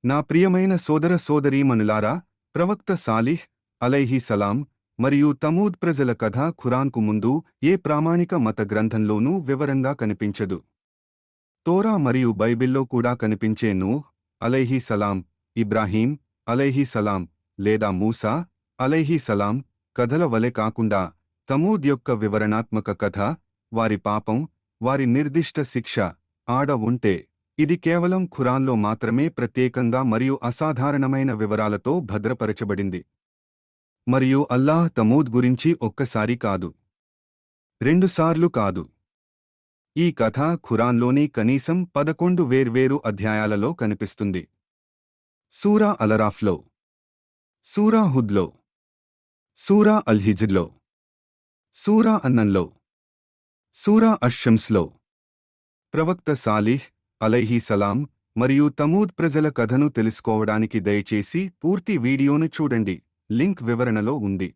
నా ప్రియమైన సోదర సోదరీమణులారా, ప్రవక్త సాలిహ్ అలైహి సలాం మరియు తమూద్ ప్రజల కథ ఖురాన్కు ముందు ఏ ప్రామాణిక మత గ్రంథంలోనూ వివరంగా కనిపించదు. తోరా మరియు బైబిల్లో కూడా కనిపించే నూహ్ అలైహి సలాం, ఇబ్రాహీం అలైహి సలాం లేదా మూసా అలైహి సలాం కథల వలె కాకుండా తమూద్ యొక్క వివరణాత్మక కథ, వారి పాపం, వారి నిర్దిష్ట శిక్ష ఆడ ఉంటే ఇది కేవలం ఖురాన్లో మాత్రమే ప్రత్యేకంగా మరియు అసాధారణమైన వివరాలతో భద్రపరచబడింది. మరియు అల్లాహ్ తమూద్ గురించి ఒక్కసారి కాదు, రెండుసార్లు కాదు. ఈ కథ ఖురాన్లోని కనీసం 11 వేర్వేరు అధ్యాయాలలో కనిపిస్తుంది. సూరా అలరాఫ్లో, సూరా హుద్లో, సూరా అల్హిజ్ర్లో, సూరా అన్నన్లో, సూరా అష్షమ్స్లో. ప్రవక్త సాలిహ్ అలైహి సలాం మరియు తమూద్ ప్రజల కథను తెలుసుకోవడానికి దయచేసి పూర్తి వీడియోను చూడండి. లింక్ వివరణలో ఉంది.